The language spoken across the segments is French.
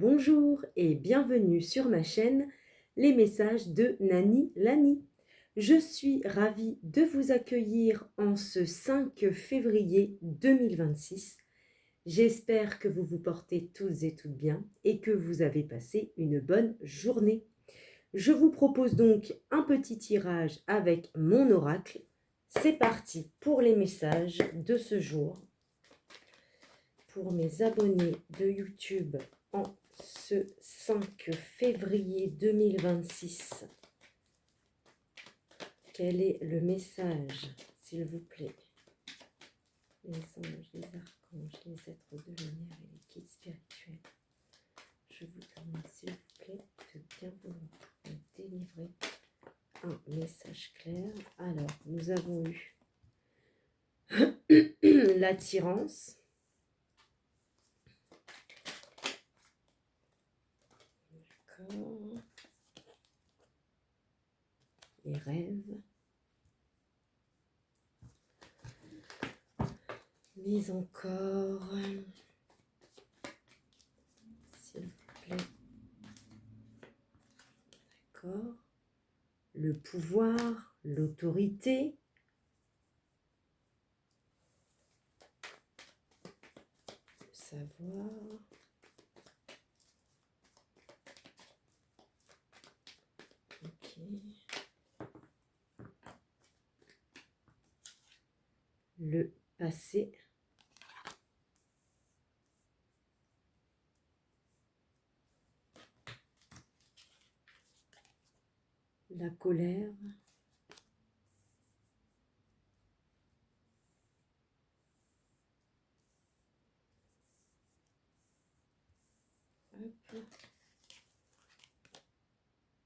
Bonjour et bienvenue sur ma chaîne Les messages de Nani Lani. Je suis ravie de vous accueillir en ce 5 février 2026. J'espère que vous vous portez tous et toutes bien et que vous avez passé une bonne journée. Je vous propose donc un petit tirage avec mon oracle. C'est parti pour les messages de ce jour. Pour mes abonnés de YouTube en ce 5 février 2026. Quel est le message, s'il vous plaît? Les anges, les archanges, les êtres de lumière et les guides spirituels. Je vous demande, s'il vous plaît, de bien vouloir me délivrer un message clair. Alors, nous avons eu l'attirance. D'accord. Les rêves. Mais encore, s'il vous plaît. D'accord. Le pouvoir, l'autorité. Le savoir. Ok. Le passé. La colère. Hop.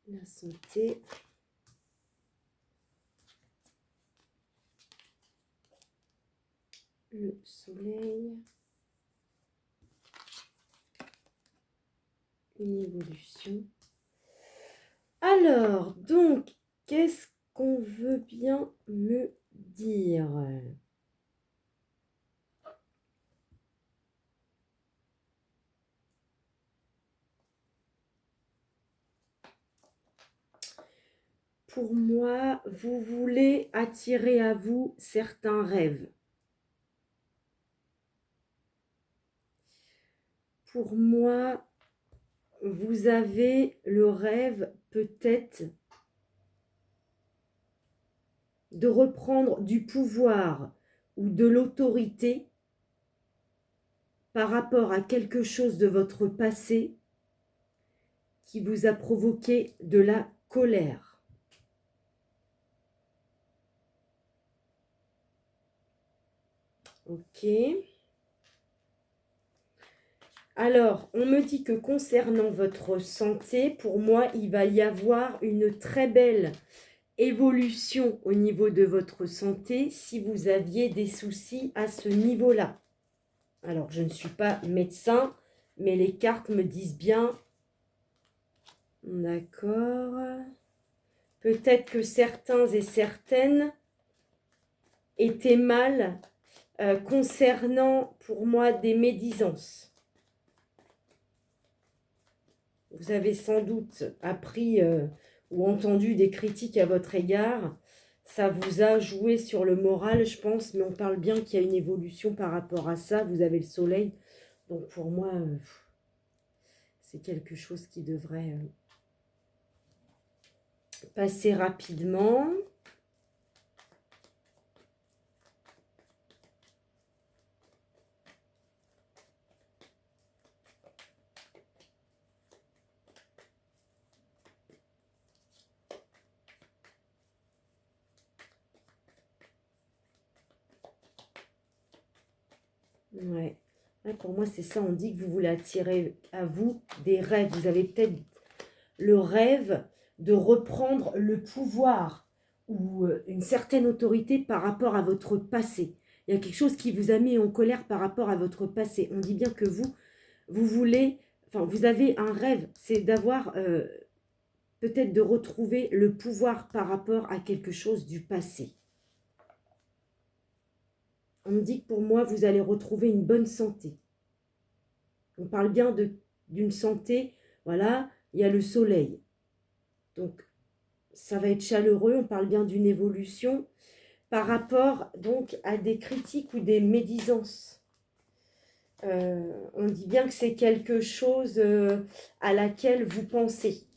La santé. Le soleil. Une évolution. Alors, donc, qu'est-ce qu'on veut bien me dire? Pour moi, vous voulez attirer à vous certains rêves. Pour moi, vous avez le rêve peut-être de reprendre du pouvoir ou de l'autorité par rapport à quelque chose de votre passé qui vous a provoqué de la colère. Ok. Alors, on me dit que concernant votre santé, pour moi, il va y avoir une très belle évolution au niveau de votre santé si vous aviez des soucis à ce niveau-là. Alors, je ne suis pas médecin, mais les cartes me disent bien. D'accord. Peut-être que certains et certaines étaient mal concernant, pour moi, des médisances. Vous avez sans doute appris ou entendu des critiques à votre égard. Ça vous a joué sur le moral, je pense, mais on parle bien qu'il y a une évolution par rapport à ça. Vous avez le soleil. Donc pour moi, c'est quelque chose qui devrait passer rapidement. Ouais. Ouais, pour moi, c'est ça. On dit que vous voulez attirer à vous des rêves. Vous avez peut-être le rêve de reprendre le pouvoir ou une certaine autorité par rapport à votre passé. Il y a quelque chose qui vous a mis en colère par rapport à votre passé. On dit bien que vous voulez, enfin, vous avez un rêve, c'est d'avoir, peut-être de retrouver le pouvoir par rapport à quelque chose du passé. On me dit que pour moi, vous allez retrouver une bonne santé. On parle bien d'une santé, voilà, il y a le soleil. Donc, ça va être chaleureux, on parle bien d'une évolution par rapport donc à des critiques ou des médisances. On dit bien que c'est quelque chose à laquelle vous pensez.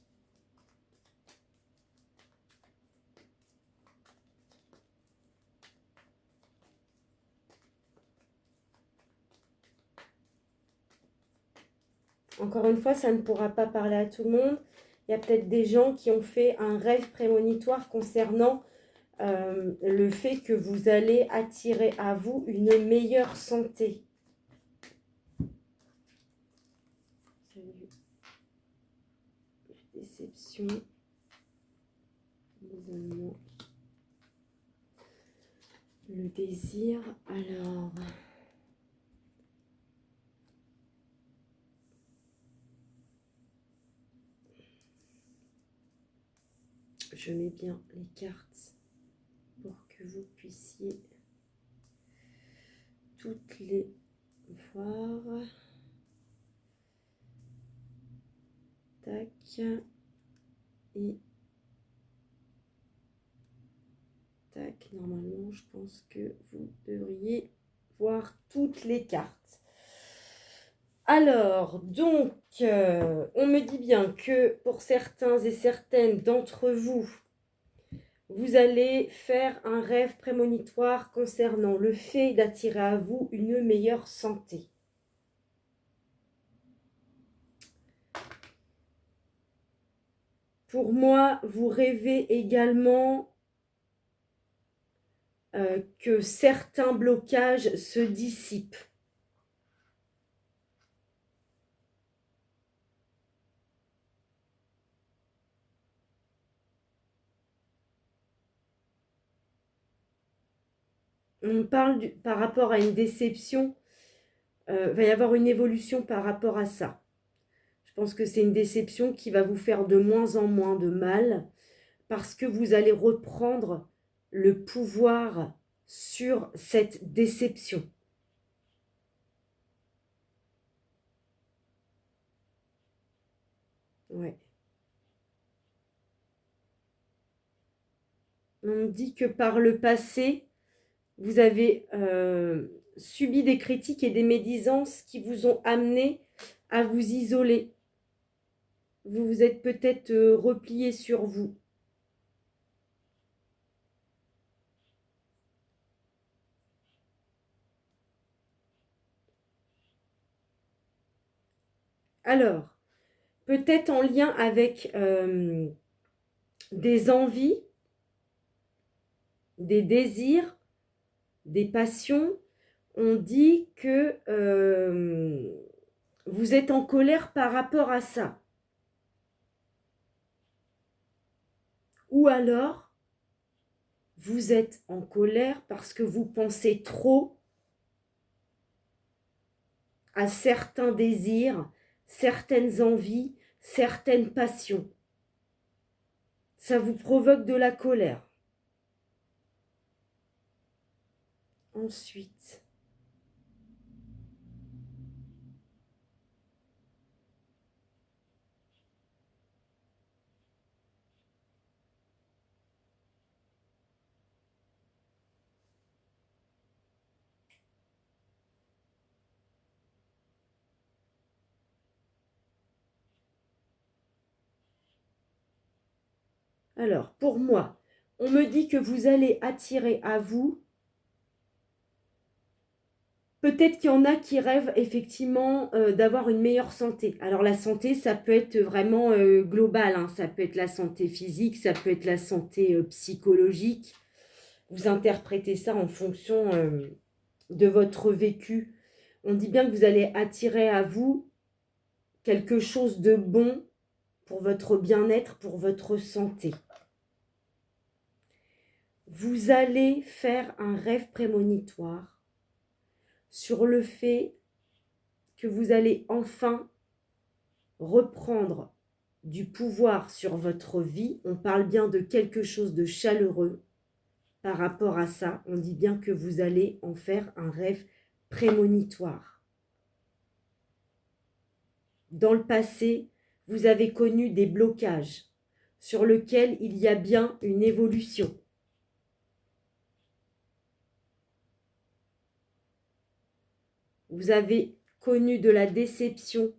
Encore une fois, ça ne pourra pas parler à tout le monde. Il y a peut-être des gens qui ont fait un rêve prémonitoire concernant le fait que vous allez attirer à vous une meilleure santé. Déception. Le désir. Alors... Je mets bien les cartes pour que vous puissiez toutes les voir. Tac. Et tac. Normalement, je pense que vous devriez voir toutes les cartes. Alors, donc, on me dit bien que pour certains et certaines d'entre vous, vous allez faire un rêve prémonitoire concernant le fait d'attirer à vous une meilleure santé. Pour moi, vous rêvez également que certains blocages se dissipent. On parle par rapport à une déception, va y avoir une évolution par rapport à ça. Je pense que c'est une déception qui va vous faire de moins en moins de mal parce que vous allez reprendre le pouvoir sur cette déception. Ouais. On dit que par le passé, vous avez subi des critiques et des médisances qui vous ont amené à vous isoler. Vous vous êtes peut-être replié sur vous. Alors, peut-être en lien avec des envies, des désirs, des passions, on dit que vous êtes en colère par rapport à ça. Ou alors, vous êtes en colère parce que vous pensez trop à certains désirs, certaines envies, certaines passions. Ça vous provoque de la colère. Ensuite, alors, pour moi, on me dit que vous allez attirer à vous. Peut-être qu'il y en a qui rêvent effectivement d'avoir une meilleure santé. Alors la santé, ça peut être vraiment global, hein. Ça peut être la santé physique, ça peut être la santé psychologique. Vous interprétez ça en fonction de votre vécu. On dit bien que vous allez attirer à vous quelque chose de bon pour votre bien-être, pour votre santé. Vous allez faire un rêve prémonitoire sur le fait que vous allez enfin reprendre du pouvoir sur votre vie. On parle bien de quelque chose de chaleureux par rapport à ça. On dit bien que vous allez en faire un rêve prémonitoire. dans le passé, vous avez connu des blocages sur lesquels il y a bien une évolution. Vous avez connu de la déception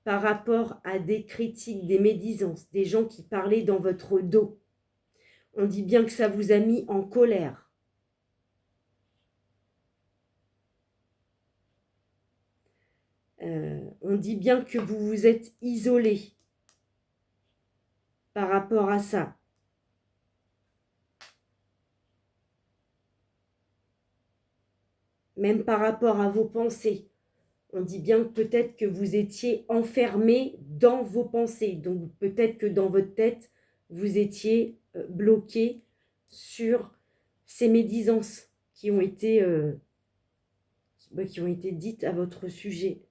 par rapport à des critiques, des médisances, des gens qui parlaient dans votre dos. On dit bien que ça vous a mis en colère. On dit bien que vous vous êtes isolé par rapport à ça. Même par rapport à vos pensées. On dit bien peut-être que vous étiez enfermé dans vos pensées. Donc peut-être que dans votre tête, vous étiez bloqué sur ces médisances qui ont été dites à votre sujet.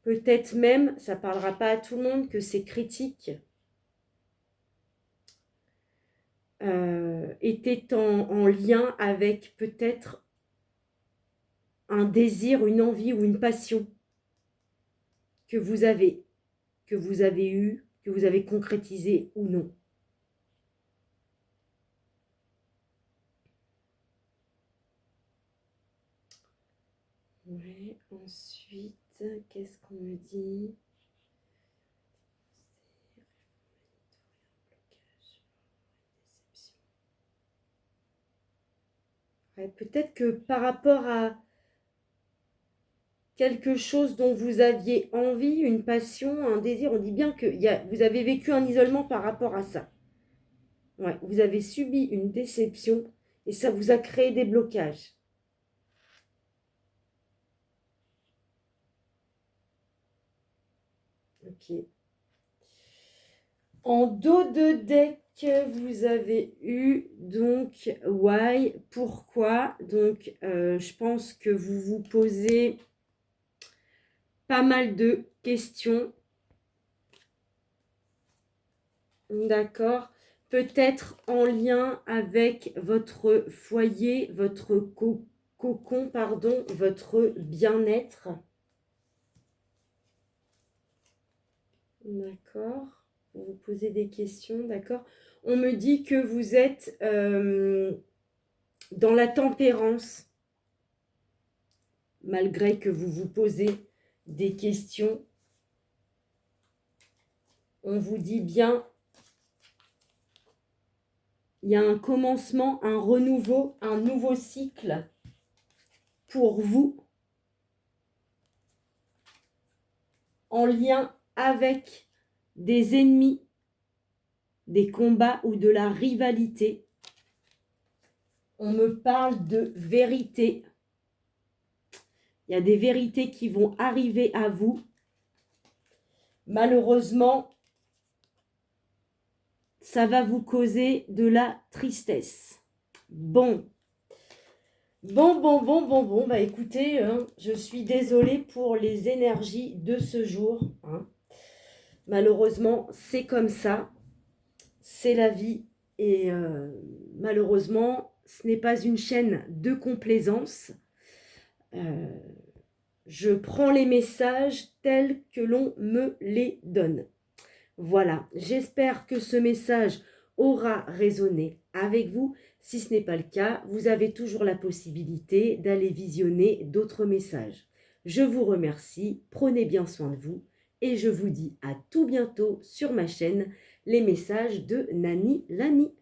Peut-être même, ça ne parlera pas à tout le monde, que ces critiques étaient en lien avec peut-être un désir, une envie ou une passion que vous avez eu, que vous avez concrétisé ou non. Ouais, ensuite, qu'est-ce qu'on me dit? Ouais, peut-être que par rapport à quelque chose dont vous aviez envie, une passion, un désir, on dit bien que vous avez vécu un isolement par rapport à ça. Ouais, vous avez subi une déception et ça vous a créé des blocages. Ok. En dos de deck, vous avez eu donc why, pourquoi. Donc, je pense que vous vous posez pas mal de questions. D'accord. Peut-être en lien avec votre foyer, votre cocon, pardon, votre bien-être. D'accord. Vous vous posez des questions, d'accord. On me dit que vous êtes dans la tempérance, malgré que vous vous posez des questions. On vous dit bien, il y a un commencement, un renouveau, un nouveau cycle pour vous, en lien avec des ennemis, des combats ou de la rivalité. On me parle de vérité. Il y a des vérités qui vont arriver à vous. Malheureusement, ça va vous causer de la tristesse. Bon, bah écoutez, je suis désolée pour les énergies de ce jour. Malheureusement, c'est comme ça. C'est la vie. Et malheureusement, ce n'est pas une chaîne de complaisance. Je prends les messages tels que l'on me les donne. Voilà, j'espère que ce message aura résonné avec vous. Si ce n'est pas le cas, vous avez toujours la possibilité d'aller visionner d'autres messages. Je vous remercie, prenez bien soin de vous et je vous dis à tout bientôt sur ma chaîne, les messages de Nani Lani.